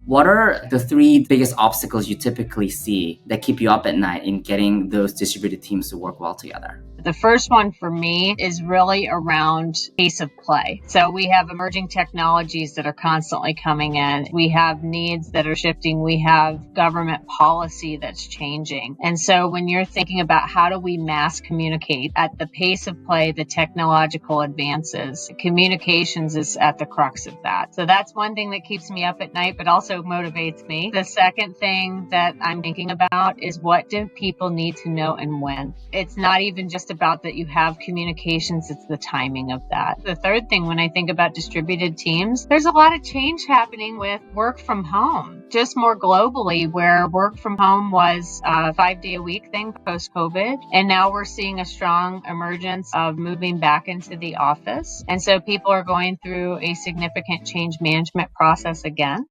What are the three biggest obstacles you typically see that keep you up at night in getting those distributed teams to work well together? The first one for me is really around pace of play. So we have emerging technologies that are constantly coming in. We have needs that are shifting. We have government policy that's changing. And so when you're thinking about how do we mass communicate at the pace of play, the technological advances, communications is at the crux of that. So that's one thing that keeps me up at night, but also motivates me. The second thing that I'm thinking about is what do people need to know and when? It's not even just about that you have communications, it's the timing of that. The third thing, when I think about distributed teams, there's a lot of change happening with work from home, just more globally, where work from home was a 5-day a week thing post-COVID. And now we're seeing a strong emergence of moving back into the office. And so people are going through a significant change management process again.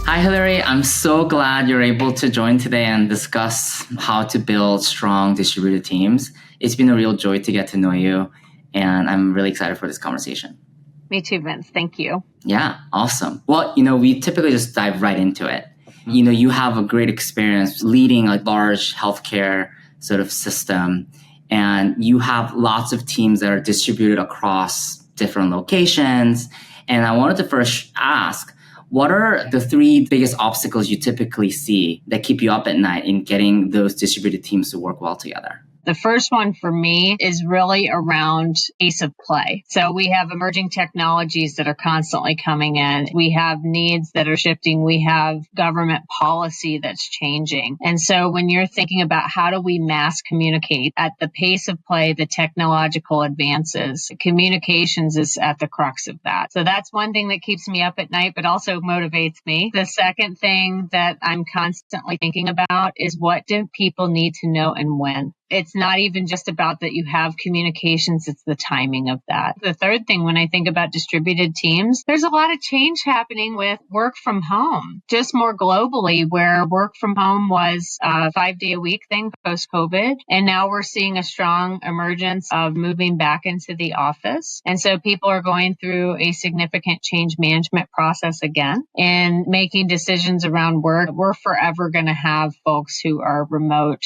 Hi, Hillary. I'm so glad you're able to join today and discuss how to build strong distributed teams. It's been a real joy to get to know you, and I'm really excited for this conversation. Me too, Vince. Thank you. Yeah, awesome. Well, we typically just dive right into it. You have a great experience leading a large healthcare sort of system, and you have lots of teams that are distributed across different locations. And I wanted to first ask, what are the three biggest obstacles you typically see that keep you up at night in getting those distributed teams to work well together? The first one for me is really around pace of play. So we have emerging technologies that are constantly coming in. We have needs that are shifting. We have government policy that's changing. And so when you're thinking about how do we mass communicate at the pace of play, the technological advances, communications is at the crux of that. So that's one thing that keeps me up at night, but also motivates me. The second thing that I'm constantly thinking about is what do people need to know and when? It's not even just about that you have communications, it's the timing of that. The third thing, when I think about distributed teams, there's a lot of change happening with work from home, just more globally, where work from home was a 5-day a week thing post-COVID. And now we're seeing a strong emergence of moving back into the office. And so people are going through a significant change management process again and making decisions around work. We're forever going to have folks who are remote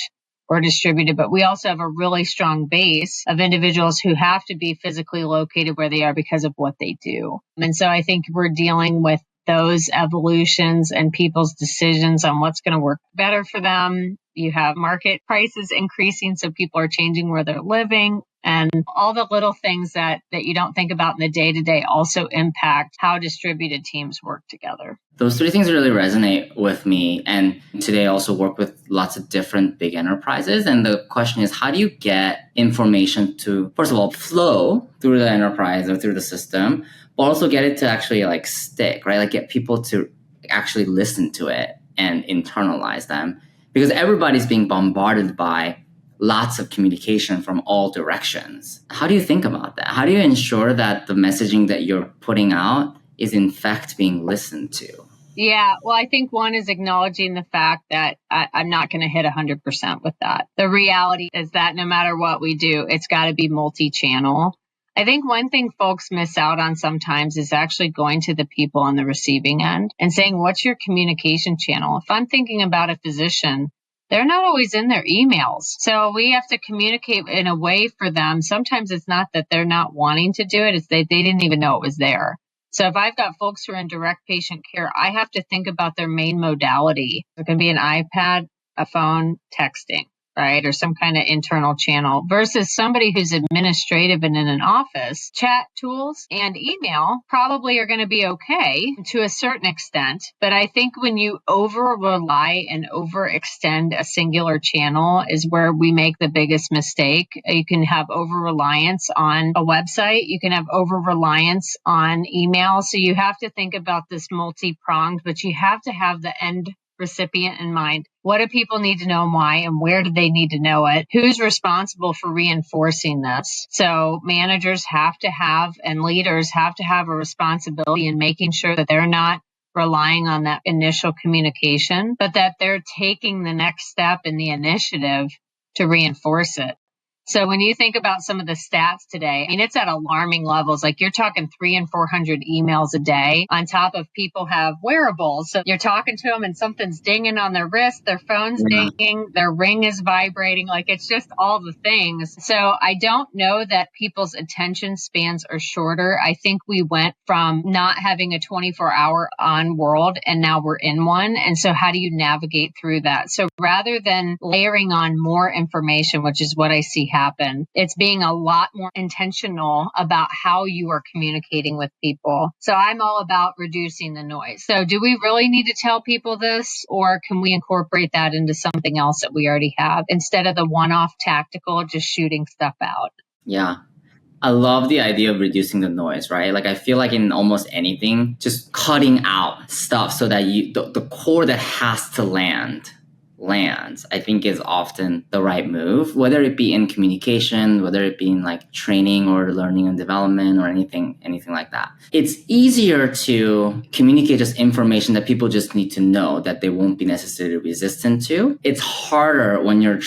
or distributed, but we also have a really strong base of individuals who have to be physically located where they are because of what they do. And so I think we're dealing with those evolutions and people's decisions on what's going to work better for them. You have market prices increasing, so people are changing where they're living. And all the little things that you don't think about in the day-to-day also impact how distributed teams work together. Those three things really resonate with me. And today I also work with lots of different big enterprises. And the question is, how do you get information to, first of all, flow through the enterprise or through the system, but also get it to actually stick, right? Like get people to actually listen to it and internalize them. Because everybody's being bombarded by lots of communication from all directions. How do you think about that? How do you ensure that the messaging that you're putting out is in fact being listened to? Yeah, well, I think one is acknowledging the fact that I'm not going to hit 100% with that. The reality is that no matter what we do, it's got to be multi-channel. I think one thing folks miss out on sometimes is actually going to the people on the receiving end and saying, what's your communication channel? If I'm thinking about a physician, they're not always in their emails. So we have to communicate in a way for them. Sometimes it's not that they're not wanting to do it, it's they didn't even know it was there. So if I've got folks who are in direct patient care, I have to think about their main modality. It can be an iPad, a phone, texting, right? Or some kind of internal channel versus somebody who's administrative and in an office. Chat tools and email probably are going to be okay to a certain extent. But I think when you over rely and overextend a singular channel is where we make the biggest mistake. You can have over reliance on a website. You can have over reliance on email. So you have to think about this multi-pronged, but you have to have the end recipient in mind. What do people need to know and why, and where do they need to know it? Who's responsible for reinforcing this? So managers have to have, and leaders have to have a responsibility in making sure that they're not relying on that initial communication, but that they're taking the next step in the initiative to reinforce it. So when you think about some of the stats today, I mean, it's at alarming levels. Like you're talking 300 and 400 emails a day on top of people have wearables. So you're talking to them and something's dinging on their wrist, their phone's dinging, their ring is vibrating. Like it's just all the things. So I don't know that people's attention spans are shorter. I think we went from not having a 24-hour on world and now we're in one. And so how do you navigate through that? So rather than layering on more information, which is what I see happen, it's being a lot more intentional about how you are communicating with people. So I'm all about reducing the noise. So do we really need to tell people this, or can we incorporate that into something else that we already have instead of the one-off tactical, just shooting stuff out? Yeah. I love the idea of reducing the noise, right? Like I feel like in almost anything, just cutting out stuff so that the core that has to lands, I think is often the right move, whether it be in communication, whether it be in like training or learning and development or anything like that. It's easier to communicate just information that people just need to know that they won't be necessarily resistant to. It's harder when you're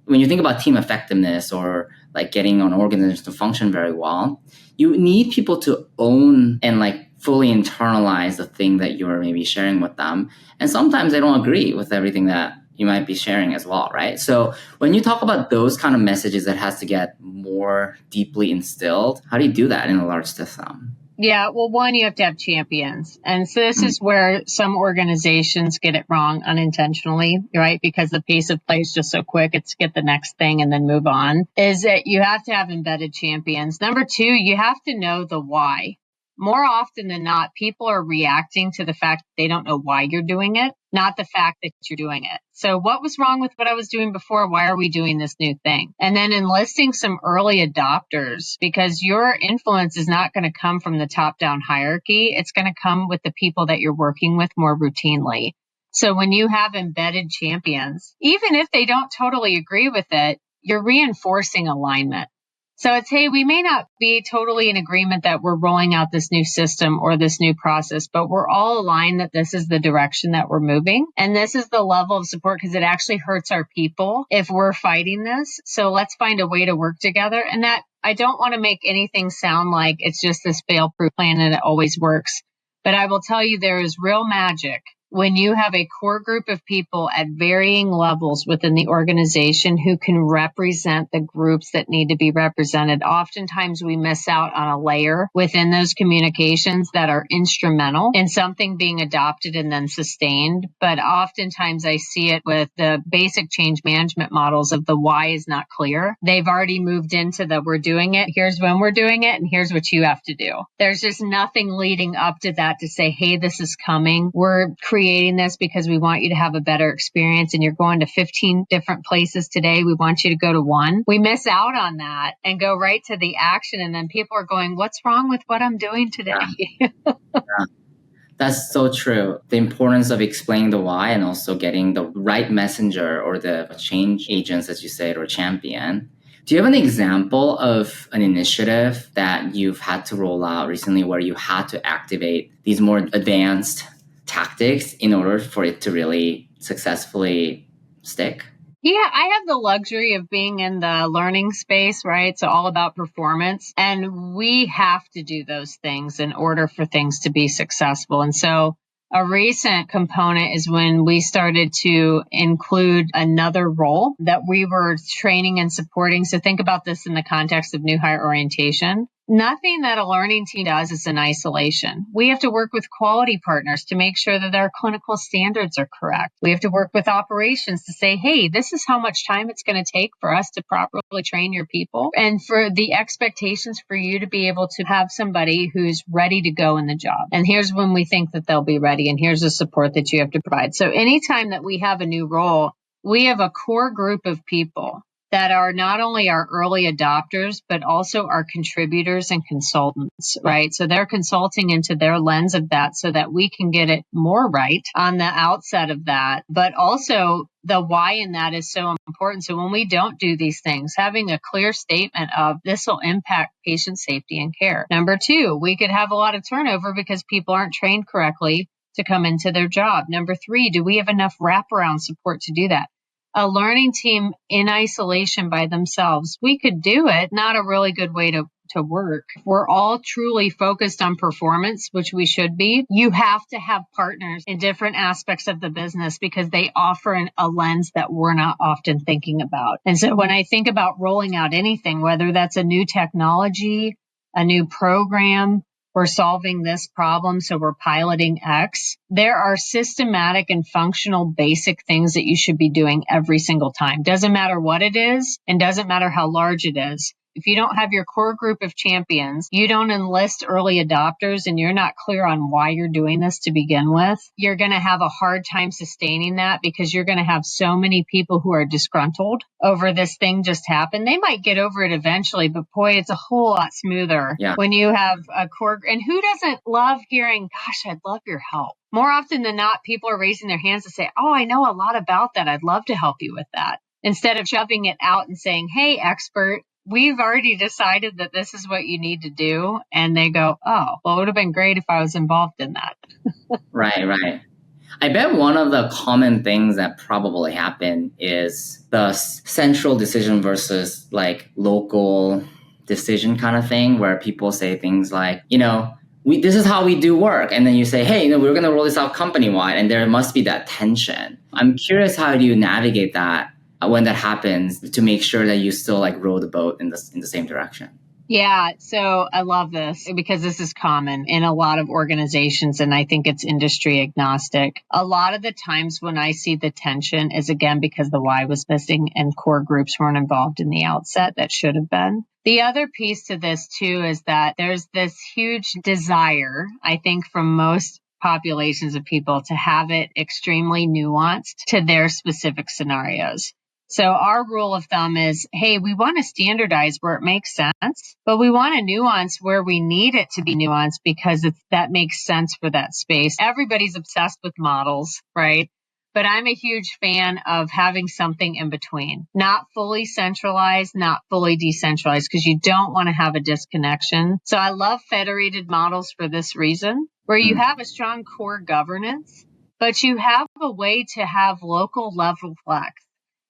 when you think about team effectiveness or like getting an organization to function very well, you need people to own and like fully internalize the thing that you're maybe sharing with them. And sometimes they don't agree with everything that you might be sharing as well, right? So when you talk about those kind of messages that has to get more deeply instilled, how do you do that in a large system? Yeah, well, one, you have to have champions. And so this is where some organizations get it wrong unintentionally, right? Because the pace of play is just so quick. It's get the next thing and then move on. Is that you have to have embedded champions. Number two, you have to know the why. More often than not, people are reacting to the fact that they don't know why you're doing it, not the fact that you're doing it. So what was wrong with what I was doing before? Why are we doing this new thing? And then enlisting some early adopters, because your influence is not going to come from the top-down hierarchy. It's going to come with the people that you're working with more routinely. So when you have embedded champions, even if they don't totally agree with it, you're reinforcing alignment. So it's, hey, we may not be totally in agreement that we're rolling out this new system or this new process, but we're all aligned that this is the direction that we're moving. And this is the level of support because it actually hurts our people if we're fighting this. So let's find a way to work together. And that I don't want to make anything sound like it's just this fail-proof plan and it always works. But I will tell you there is real magic when you have a core group of people at varying levels within the organization who can represent the groups that need to be represented. Oftentimes we miss out on a layer within those communications that are instrumental in something being adopted and then sustained. But oftentimes I see it with the basic change management models of the why is not clear. They've already moved into the we're doing it, here's when we're doing it, and here's what you have to do. There's just nothing leading up to that to say, hey, this is coming. We're creating this because we want you to have a better experience and you're going to 15 different places today. We want you to go to one. We miss out on that and go right to the action. And then people are going, what's wrong with what I'm doing today? Yeah. That's so true. The importance of explaining the why and also getting the right messenger or the change agents, as you said, or champion. Do you have an example of an initiative that you've had to roll out recently where you had to activate these more advanced tactics in order for it to really successfully stick? Yeah, I have the luxury of being in the learning space, right? So all about performance. And we have to do those things in order for things to be successful. And so a recent component is when we started to include another role that we were training and supporting. So think about this in the context of new hire orientation. Nothing that a learning team does is in isolation. We have to work with quality partners to make sure that our clinical standards are correct. We have to work with operations to say, hey, this is how much time it's going to take for us to properly train your people and for the expectations for you to be able to have somebody who's ready to go in the job. And here's when we think that they'll be ready. And here's the support that you have to provide. So anytime that we have a new role, we have a core group of people that are not only our early adopters, but also our contributors and consultants, right? So they're consulting into their lens of that so that we can get it more right on the outset of that. But also the why in that is so important. So when we don't do these things, having a clear statement of this will impact patient safety and care. Number two, we could have a lot of turnover because people aren't trained correctly to come into their job. Number three, do we have enough wraparound support to do that? A learning team in isolation by themselves, we could do it, not a really good way to work. If we're all truly focused on performance, which we should be, you have to have partners in different aspects of the business because they offer a lens that we're not often thinking about. And so when I think about rolling out anything, whether that's a new technology, a new program, we're solving this problem, so we're piloting X. There are systematic and functional basic things that you should be doing every single time. Doesn't matter what it is and doesn't matter how large it is. If you don't have your core group of champions, you don't enlist early adopters, and you're not clear on why you're doing this to begin with, you're going to have a hard time sustaining that because you're going to have so many people who are disgruntled over this thing just happened. They might get over it eventually, but boy, it's a whole lot smoother when you have a core. And who doesn't love hearing, gosh, I'd love your help? More often than not, people are raising their hands to say, oh, I know a lot about that. I'd love to help you with that. Instead of shoving it out and saying, hey, expert, we've already decided that this is what you need to do. And they go, oh, well, it would have been great if I was involved in that. Right. I bet one of the common things that probably happen is the central decision versus like local decision kind of thing, where people say things like, this is how we do work. And then you say, hey, we're going to roll this out company-wide. And there must be that tension. I'm curious, how do you navigate that when that happens to make sure that you still like row the boat in the same direction? Yeah, so I love this because this is common in a lot of organizations, and I think it's industry agnostic. A lot of the times when I see the tension is, again, because the why was missing and core groups weren't involved in the outset that should have been. The other piece to this, too, is that there's this huge desire, I think, from most populations of people to have it extremely nuanced to their specific scenarios. So our rule of thumb is, hey, we want to standardize where it makes sense, but we want to nuance where we need it to be nuanced because that makes sense for that space. Everybody's obsessed with models, right? But I'm a huge fan of having something in between, not fully centralized, not fully decentralized, because you don't want to have a disconnection. So I love federated models for this reason, where you have a strong core governance, but you have a way to have local level flex.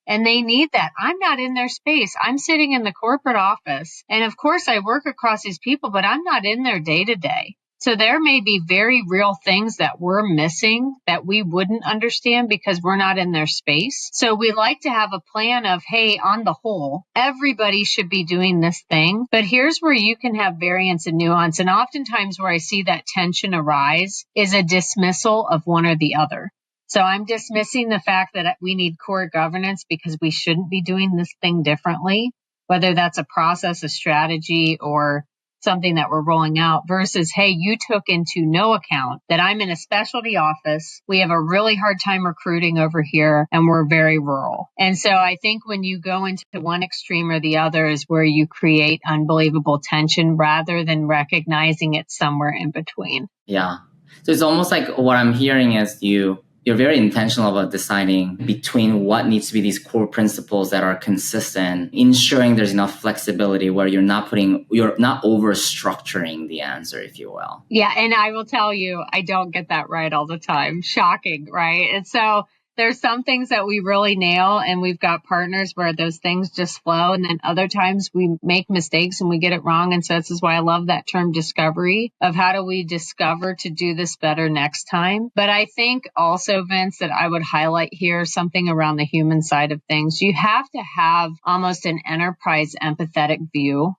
And they need that. I'm not in their space. I'm sitting in the corporate office. And of course, I work across these people, but I'm not in their day to day. So there may be very real things that we're missing that we wouldn't understand because we're not in their space. So we like to have a plan of, hey, on the whole, everybody should be doing this thing. But here's where you can have variance and nuance. And oftentimes where I see that tension arise is a dismissal of one or the other. So I'm dismissing the fact that we need core governance because we shouldn't be doing this thing differently, whether that's a process, a strategy, or something that we're rolling out versus, hey, you took into no account that I'm in a specialty office. We have a really hard time recruiting over here and we're very rural. And so I think when you go into one extreme or the other is where you create unbelievable tension rather than recognizing it somewhere in between. Yeah. So it's almost like what I'm hearing is you're very intentional about deciding between what needs to be these core principles that are consistent, ensuring there's enough flexibility where you're not over structuring the answer, if you will. Yeah. And I will tell you, I don't get that right all the time. Shocking, right? And so there's some things that we really nail and we've got partners where those things just flow. And then other times we make mistakes and we get it wrong. And so this is why I love that term discovery of how do we discover to do this better next time. But I think also, Vince, that I would highlight here something around the human side of things. You have to have almost an enterprise empathetic view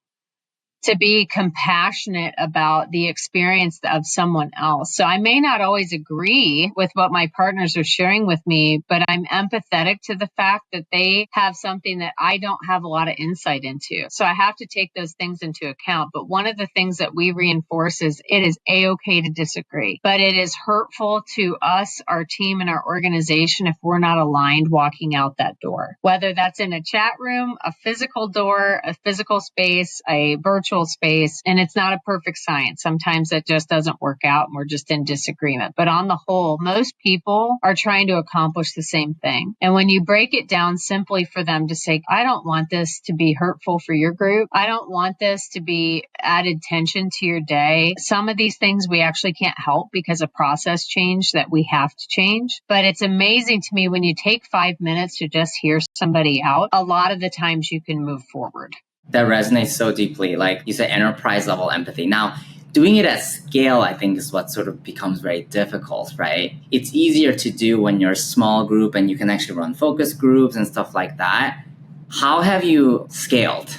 to be compassionate about the experience of someone else. So I may not always agree with what my partners are sharing with me, but I'm empathetic to the fact that they have something that I don't have a lot of insight into. So I have to take those things into account. But one of the things that we reinforce is it is A-okay to disagree, but it is hurtful to us, our team, and our organization if we're not aligned walking out that door, whether that's in a chat room, a physical door, a physical space, a virtual intellectual space, and it's not a perfect science. Sometimes it just doesn't work out and we're just in disagreement. But on the whole, most people are trying to accomplish the same thing. And when you break it down simply for them to say, I don't want this to be hurtful for your group. I don't want this to be added tension to your day. Some of these things we actually can't help because of process change that we have to change. But it's amazing to me when you take 5 minutes to just hear somebody out, a lot of the times you can move forward. That resonates so deeply. Like you said, enterprise level empathy. Now, doing it at scale, I think, is what sort of becomes very difficult, right? It's easier to do when you're a small group and you can actually run focus groups and stuff like that. How have you scaled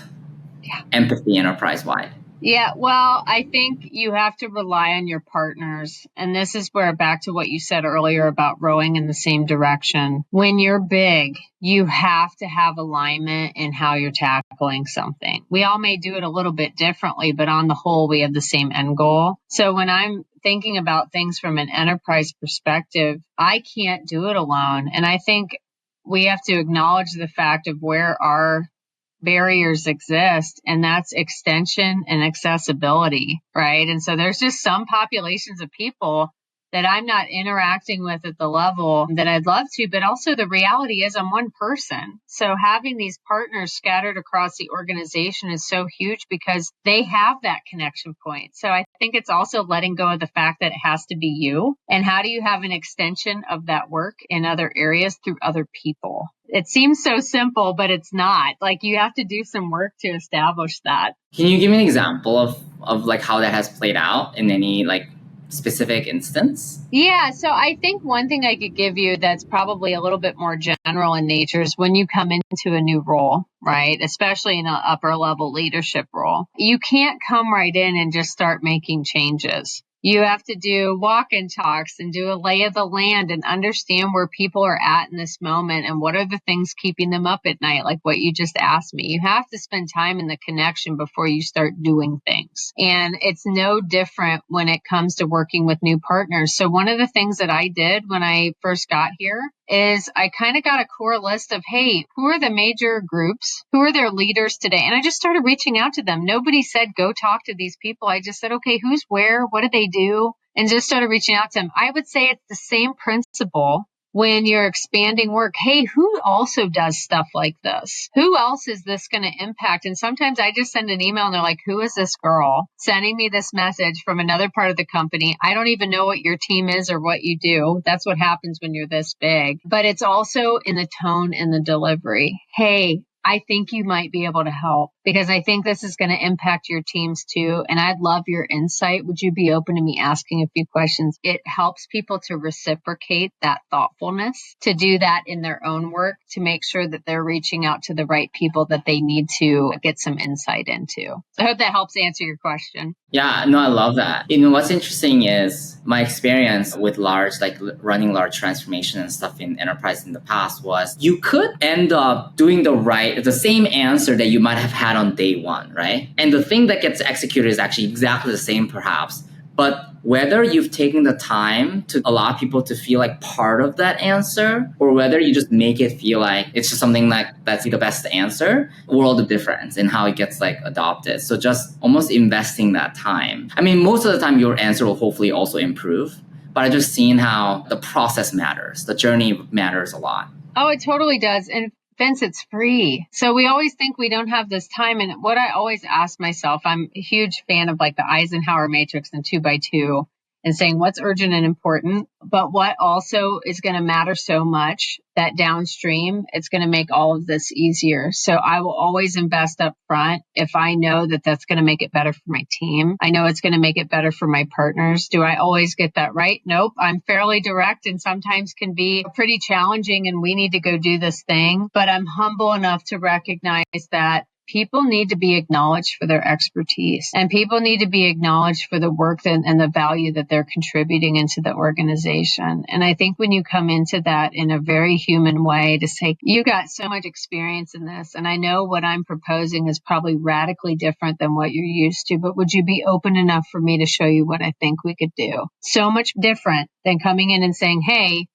empathy enterprise wide? Yeah, well, I think you have to rely on your partners. And this is where back to what you said earlier about rowing in the same direction. When you're big, you have to have alignment in how you're tackling something. We all may do it a little bit differently, but on the whole, we have the same end goal. So when I'm thinking about things from an enterprise perspective, I can't do it alone. And I think we have to acknowledge the fact of where our barriers exist, and that's extension and accessibility, right? And so there's just some populations of people that I'm not interacting with at the level that I'd love to, but also the reality is I'm one person. So having these partners scattered across the organization is so huge because they have that connection point. So I think it's also letting go of the fact that it has to be you. And how do you have an extension of that work in other areas through other people? It seems so simple, but it's not. Like you have to do some work to establish that. Can you give me an example of like how that has played out in any like specific instance? Yeah, so I think one thing I could give you that's probably a little bit more general in nature is when you come into a new role, right? Especially in an upper level leadership role. You can't come right in and just start making changes. You have to do walk and talks and do a lay of the land and understand where people are at in this moment and what are the things keeping them up at night, like what you just asked me. You have to spend time in the connection before you start doing things. And it's no different when it comes to working with new partners. So one of the things that I did when I first got here is I kind of got a core list of, hey, who are the major groups? Who are their leaders today? And I just started reaching out to them. Nobody said, go talk to these people. I just said, okay, who's where? What do they do? And just started reaching out to them. I would say it's the same principle when you're expanding work. Hey, who also does stuff like this? Who else is this going to impact? And sometimes I just send an email and they're like, who is this girl sending me this message from another part of the company? I don't even know what your team is or what you do. That's what happens when you're this big. But it's also in the tone and the delivery. Hey, I think you might be able to help because I think this is going to impact your teams too. And I'd love your insight. Would you be open to me asking a few questions? It helps people to reciprocate that thoughtfulness, to do that in their own work, to make sure that they're reaching out to the right people that they need to get some insight into. I hope that helps answer your question. Yeah, no, I love that. You know, what's interesting is my experience with running large transformation and stuff in enterprise in the past was you could end up doing the same answer that you might have had on day one, right? And the thing that gets executed is actually exactly the same perhaps, but whether you've taken the time to allow people to feel like part of that answer or whether you just make it feel like it's just something like that's the best answer, world of difference in how it gets like adopted. So just almost investing that time. I mean, most of the time your answer will hopefully also improve, but I just seen how the process matters. The journey matters a lot. Oh, it totally does. And Vince, it's free. So we always think we don't have this time. And what I always ask myself, I'm a huge fan of like the Eisenhower matrix and 2x2 and saying what's urgent and important, but what also is going to matter so much that downstream, it's going to make all of this easier. So I will always invest up front if I know that that's going to make it better for my team. I know it's going to make it better for my partners. Do I always get that right? Nope. I'm fairly direct and sometimes can be pretty challenging and we need to go do this thing. But I'm humble enough to recognize that people need to be acknowledged for their expertise and people need to be acknowledged for the work and the value that they're contributing into the organization. And I think when you come into that in a very human way to say, you got so much experience in this, and I know what I'm proposing is probably radically different than what you're used to, but would you be open enough for me to show you what I think we could do? So much different than coming in and saying, hey,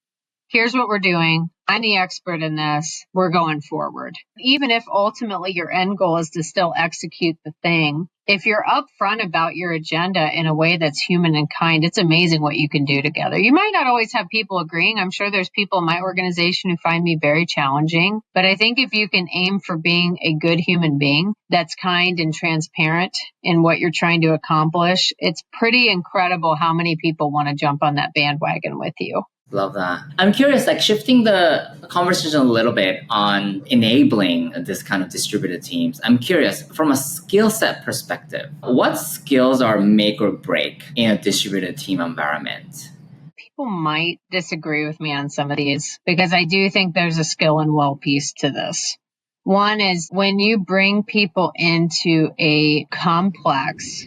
here's what we're doing. I'm the expert in this. We're going forward. Even if ultimately your end goal is to still execute the thing, if you're upfront about your agenda in a way that's human and kind, it's amazing what you can do together. You might not always have people agreeing. I'm sure there's people in my organization who find me very challenging. But I think if you can aim for being a good human being that's kind and transparent in what you're trying to accomplish, it's pretty incredible how many people want to jump on that bandwagon with you. Love that. I'm curious, like shifting the conversation a little bit on enabling this kind of distributed teams. I'm curious, from a skill set perspective, what skills are make or break in a distributed team environment? People might disagree with me on some of these because I do think there's a skill and will piece to this. One is when you bring people into a complex,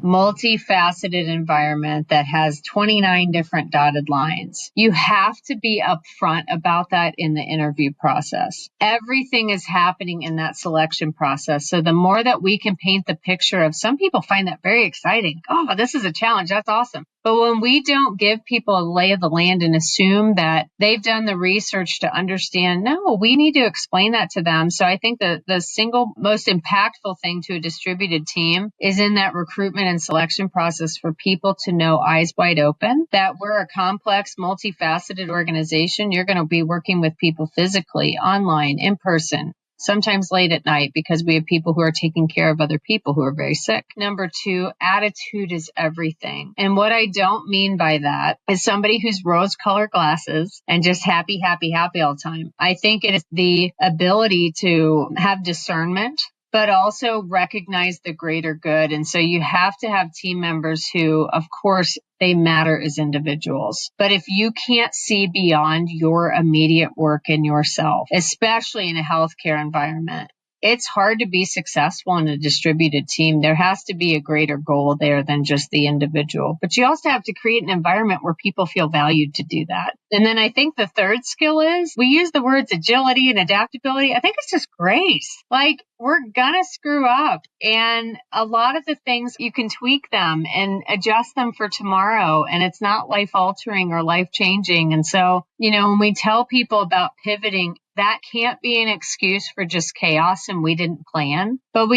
multifaceted environment that has 29 different dotted lines. You have to be upfront about that in the interview process. Everything is happening in that selection process. So the more that we can paint the picture of, some people find that very exciting. Oh, this is a challenge. That's awesome. But when we don't give people a lay of the land and assume that they've done the research to understand, no, we need to explain that to them. So I think the single most impactful thing to a distributed team is in that recruitment and selection process for people to know eyes wide open that we're a complex, multifaceted organization. You're going to be working with people physically, online, in person, sometimes late at night because we have people who are taking care of other people who are very sick. Number two, attitude is everything. And what I don't mean by that is somebody who's rose-colored glasses and just happy, happy, happy all the time. I think it is the ability to have discernment, but also recognize the greater good. And so you have to have team members who, of course, they matter as individuals. But if you can't see beyond your immediate work and yourself, especially in a healthcare environment, it's hard to be successful in a distributed team. There has to be a greater goal there than just the individual. But you also have to create an environment where people feel valued to do that. And then I think the third skill is, we use the words agility and adaptability. I think it's just grace. Like, we're gonna screw up. And a lot of the things, you can tweak them and adjust them for tomorrow. And it's not life altering or life changing. And so, when we tell people about pivoting, that can't be an excuse for just chaos and we didn't plan. But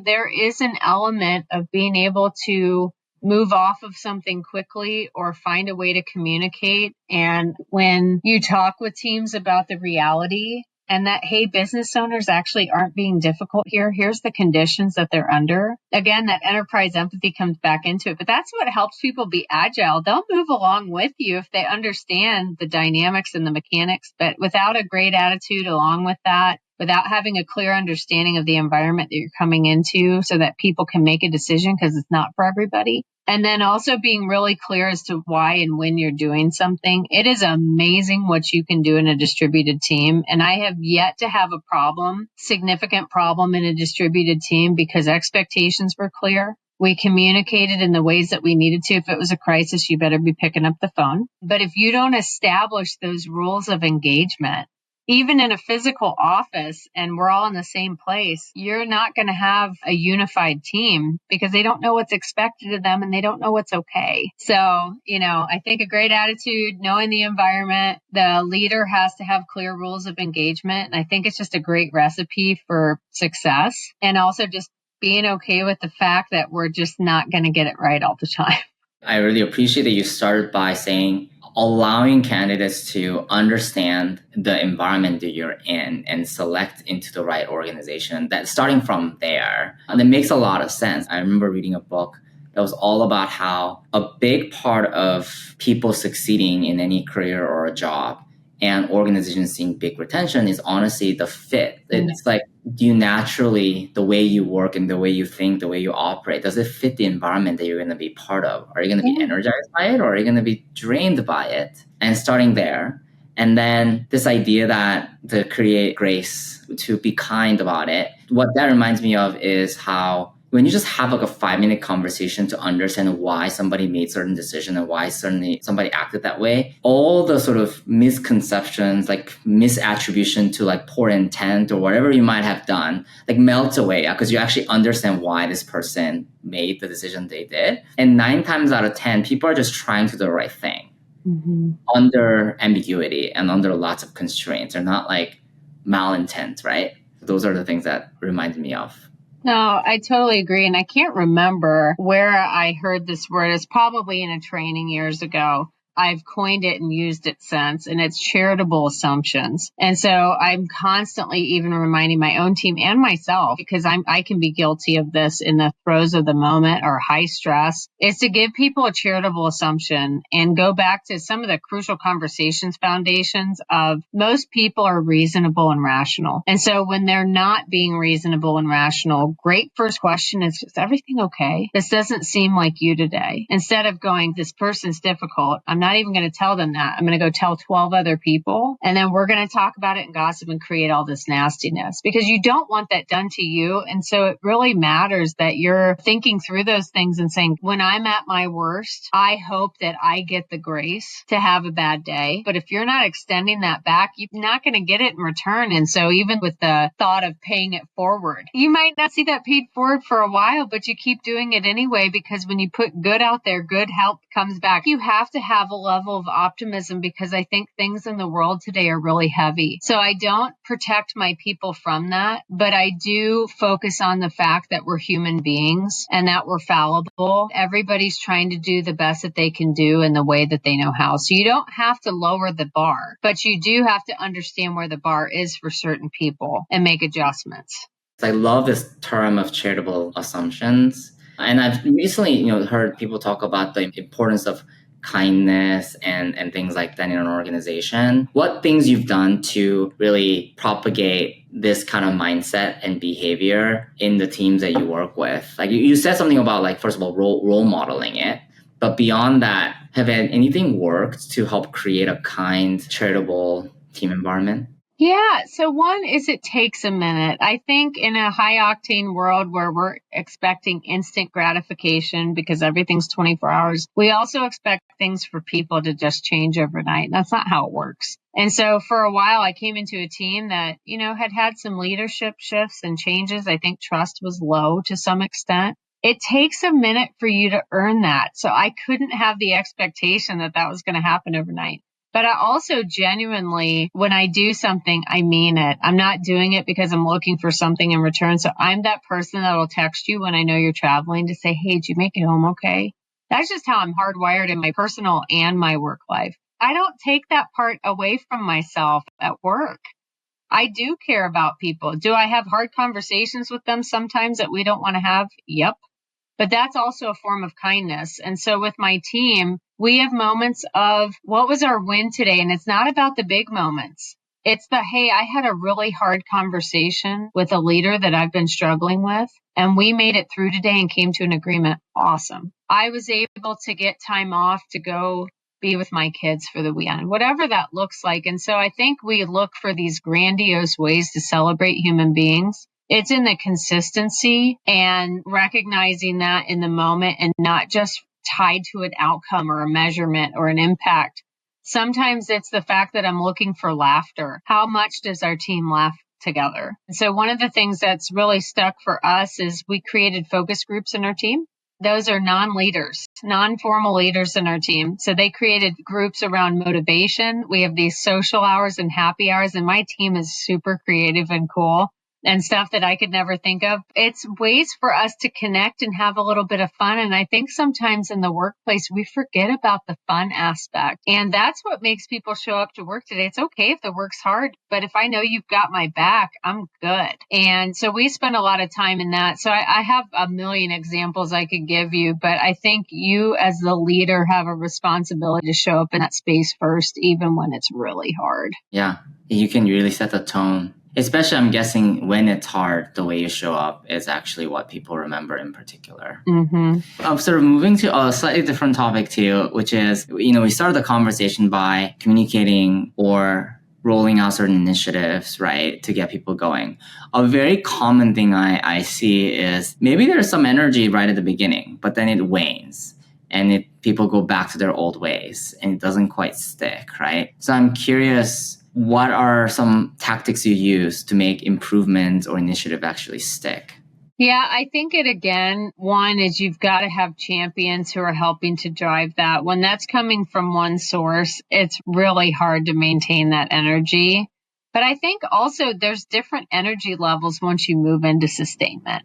there is an element of being able to move off of something quickly or find a way to communicate. And when you talk with teams about the reality and that, hey, business owners actually aren't being difficult here. Here's the conditions that they're under. Again, that enterprise empathy comes back into it. But that's what helps people be agile. They'll move along with you if they understand the dynamics and the mechanics. But without a great attitude along with that, without having a clear understanding of the environment that you're coming into so that people can make a decision because it's not for everybody. And then also being really clear as to why and when you're doing something. It is amazing what you can do in a distributed team. And I have yet to have a significant problem in a distributed team because expectations were clear. We communicated in the ways that we needed to. If it was a crisis, you better be picking up the phone. But if you don't establish those rules of engagement, even in a physical office and we're all in the same place, you're not going to have a unified team because they don't know what's expected of them and they don't know what's okay. So, I think a great attitude, knowing the environment, the leader has to have clear rules of engagement. And I think it's just a great recipe for success. And also just being okay with the fact that we're just not going to get it right all the time. I really appreciate that you started by saying allowing candidates to understand the environment that you're in and select into the right organization. That starting from there, and it makes a lot of sense. I remember reading a book that was all about how a big part of people succeeding in any career or a job and organizations seeing big retention is honestly the fit. It's like, do you naturally, the way you work and the way you think, the way you operate, does it fit the environment that you're going to be part of? Are you going to be energized by it or are you going to be drained by it? And starting there. And then this idea that to create grace, to be kind about it. What that reminds me of is how when you just have like a 5-minute conversation to understand why somebody made certain decision and why somebody acted that way, all the sort of misconceptions, like misattribution to like poor intent or whatever you might have done, like melts away because you actually understand why this person made the decision they did. And 9 times out of 10, people are just trying to do the right thing. under ambiguity and under lots of constraints. They're not like malintent, right? Those are the things that remind me of. No, I totally agree. And I can't remember where I heard this word. It's probably in a training years ago. I've coined it and used it since, and it's charitable assumptions. And so I'm constantly even reminding my own team and myself, because I can be guilty of this in the throes of the moment or high stress, is to give people a charitable assumption and go back to some of the crucial conversations foundations of most people are reasonable and rational. And so when they're not being reasonable and rational, great first question is everything okay? This doesn't seem like you today. Instead of going, this person's difficult, I'm not even going to tell them that. I'm going to go tell 12 other people, and then we're going to talk about it and gossip and create all this nastiness, because you don't want that done to you. And so it really matters that you're thinking through those things and saying, when I'm at my worst, I hope that I get the grace to have a bad day. But if you're not extending that back, you're not going to get it in return. And so even with the thought of paying it forward, you might not see that paid forward for a while, but you keep doing it anyway, because when you put good out there, good help comes back. You have to have a level of optimism, because I think things in the world today are really heavy. So I don't protect my people from that, but I do focus on the fact that we're human beings and that we're fallible. Everybody's trying to do the best that they can do in the way that they know how. So you don't have to lower the bar, but you do have to understand where the bar is for certain people and make adjustments. I love this term of charitable assumptions. And I've recently, heard people talk about the importance of kindness and things like that in an organization. What things you've done to really propagate this kind of mindset and behavior in the teams that you work with? Like you said something about, like, first of all, role modeling it. But beyond that, have anything worked to help create a kind, charitable team environment? Yeah. So one is it takes a minute. I think in a high octane world where we're expecting instant gratification because everything's 24 hours, we also expect things for people to just change overnight. That's not how it works. And so for a while, I came into a team that, had some leadership shifts and changes. I think trust was low to some extent. It takes a minute for you to earn that. So I couldn't have the expectation that that was going to happen overnight. But I also genuinely, when I do something, I mean it. I'm not doing it because I'm looking for something in return. So I'm that person that will text you when I know you're traveling to say, hey, did you make it home okay? That's just how I'm hardwired in my personal and my work life. I don't take that part away from myself at work. I do care about people. Do I have hard conversations with them sometimes that we don't want to have? Yep. But that's also a form of kindness. And so with my team, we have moments of what was our win today? And it's not about the big moments. It's the, hey, I had a really hard conversation with a leader that I've been struggling with, and we made it through today and came to an agreement. Awesome. I was able to get time off to go be with my kids for the weekend, whatever that looks like. And so I think we look for these grandiose ways to celebrate human beings. It's in the consistency and recognizing that in the moment and not just tied to an outcome or a measurement or an impact. Sometimes it's the fact that I'm looking for laughter. How much does our team laugh together? And so one of the things that's really stuck for us is we created focus groups in our team. Those are non-leaders, non-formal leaders in our team. So they created groups around motivation. We have these social hours and happy hours, and my team is super creative and cool and stuff that I could never think of. It's ways for us to connect and have a little bit of fun. And I think sometimes in the workplace, we forget about the fun aspect. And that's what makes people show up to work today. It's okay if the work's hard, but if I know you've got my back, I'm good. And so we spend a lot of time in that. So I have a million examples I could give you, but I think you as the leader have a responsibility to show up in that space first, even when it's really hard. Yeah, you can really set the tone. Especially, I'm guessing when it's hard, the way you show up is actually what people remember in particular. Mm-hmm. I'm sort of moving to a slightly different topic too, which is, we started the conversation by communicating or rolling out certain initiatives, right, to get people going. A very common thing I see is maybe there's some energy right at the beginning, but then it wanes and people go back to their old ways and it doesn't quite stick, right? So I'm curious, what are some tactics you use to make improvements or initiative actually stick? Yeah, I think it again, one is you've got to have champions who are helping to drive that. When that's coming from one source, it's really hard to maintain that energy. But I think also there's different energy levels once you move into sustainment.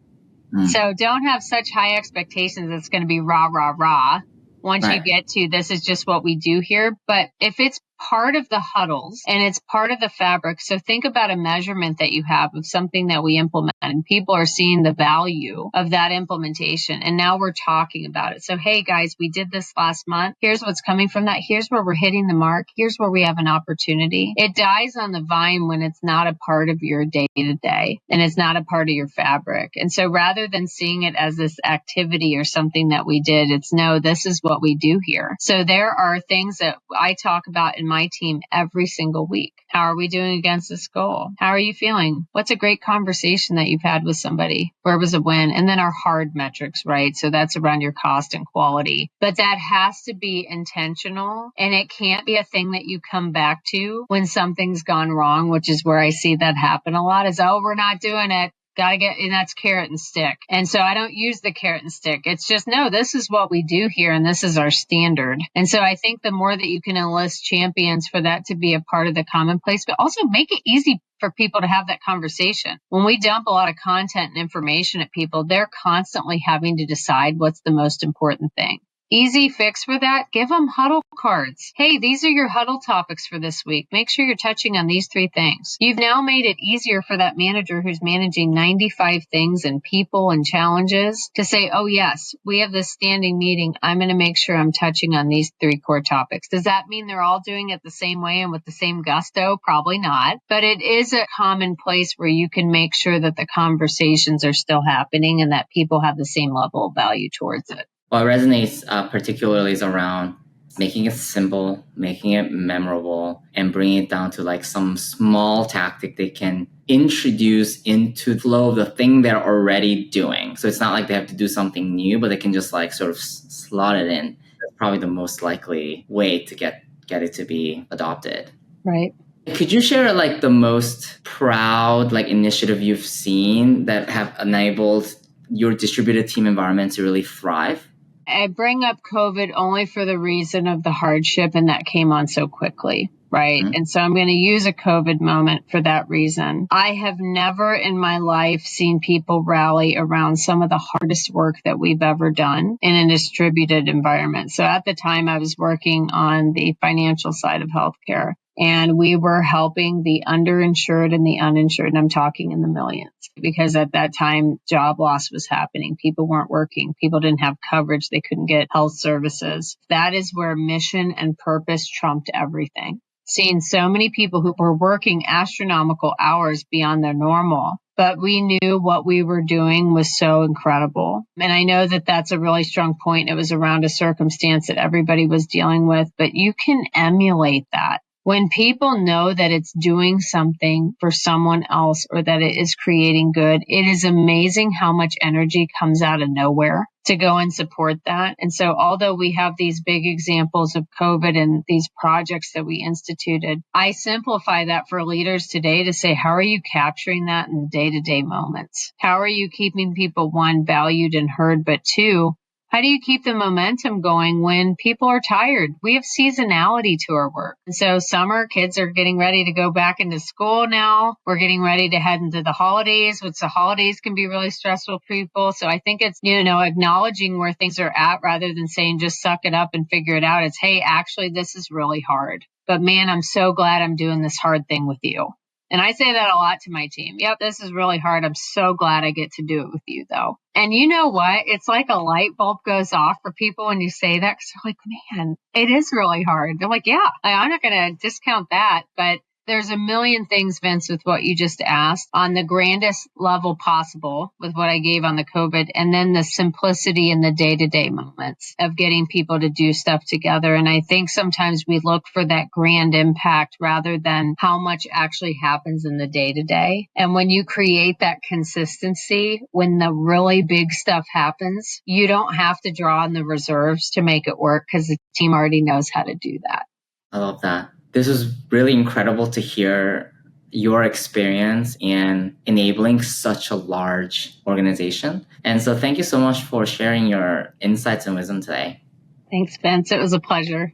So don't have such high expectations it's going to be rah, rah, rah. Once you get to this is just what we do here. But if it's part of the huddles and it's part of the fabric, so think about a measurement that you have of something that we implement and people are seeing the value of that implementation. And now we're talking about it. So, hey guys, we did this last month. Here's what's coming from that. Here's where we're hitting the mark. Here's where we have an opportunity. It dies on the vine when it's not a part of your day to day and it's not a part of your fabric. And so rather than seeing it as this activity or something that we did, it's no, this is what we do here. So there are things that I talk about in my team every single week. How are we doing against this goal? How are you feeling? What's a great conversation that you've had with somebody? Where was a win? And then our hard metrics, right? So that's around your cost and quality. But that has to be intentional and it can't be a thing that you come back to when something's gone wrong, which is where I see that happen a lot is, oh, we're not doing it. Got to get, and that's carrot and stick. And so I don't use the carrot and stick. It's just, no, this is what we do here and this is our standard. And so I think the more that you can enlist champions for that to be a part of the commonplace, but also make it easy for people to have that conversation. When we dump a lot of content and information at people, they're constantly having to decide what's the most important thing. Easy fix for that, give them huddle cards. Hey, these are your huddle topics for this week. Make sure you're touching on these 3 things. You've now made it easier for that manager who's managing 95 things and people and challenges to say, oh yes, we have this standing meeting. I'm going to make sure I'm touching on these 3 core topics. Does that mean they're all doing it the same way and with the same gusto? Probably not. But it is a common place where you can make sure that the conversations are still happening and that people have the same level of value towards it. What resonates particularly is around making it simple, making it memorable, and bringing it down to like some small tactic they can introduce into the flow of the thing they're already doing. So it's not like they have to do something new, but they can just like sort of slot it in. That's probably the most likely way to get it to be adopted. Right. Could you share like the most proud like initiative you've seen that have enabled your distributed team environment to really thrive? I bring up COVID only for the reason of the hardship and that came on so quickly, right? Mm-hmm. And so I'm going to use a COVID moment for that reason. I have never in my life seen people rally around some of the hardest work that we've ever done in a distributed environment. So at the time I was working on the financial side of healthcare. And we were helping the underinsured and the uninsured, and I'm talking in the millions, because at that time, job loss was happening. People weren't working. People didn't have coverage. They couldn't get health services. That is where mission and purpose trumped everything. Seeing so many people who were working astronomical hours beyond their normal, but we knew what we were doing was so incredible. And I know that that's a really strong point. It was around a circumstance that everybody was dealing with, but you can emulate that. When people know that it's doing something for someone else or that it is creating good, it is amazing how much energy comes out of nowhere to go and support that. And so although we have these big examples of COVID and these projects that we instituted, I simplify that for leaders today to say, how are you capturing that in the day-to-day moments? How are you keeping people, one, valued and heard, but two, how do you keep the momentum going when people are tired? We have seasonality to our work. And so summer, kids are getting ready to go back into school now. We're getting ready to head into the holidays, which the holidays can be really stressful for people. So I think it's, acknowledging where things are at rather than saying just suck it up and figure it out. It's, hey, actually, this is really hard. But man, I'm so glad I'm doing this hard thing with you. And I say that a lot to my team. Yep, this is really hard. I'm so glad I get to do it with you, though. And you know what? It's like a light bulb goes off for people when you say that, because they're like, man, it is really hard. They're like, yeah, I'm not going to discount that. But there's a million things, Vince, with what you just asked on the grandest level possible with what I gave on the COVID, and then the simplicity in the day-to-day moments of getting people to do stuff together. And I think sometimes we look for that grand impact rather than how much actually happens in the day-to-day. And when you create that consistency, when the really big stuff happens, you don't have to draw on the reserves to make it work because the team already knows how to do that. I love that. This was really incredible to hear your experience in enabling such a large organization. And so thank you so much for sharing your insights and wisdom today. Thanks, Vince. It was a pleasure.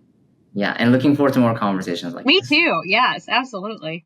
Yeah, and looking forward to more conversations like Me this. too. Yes, absolutely.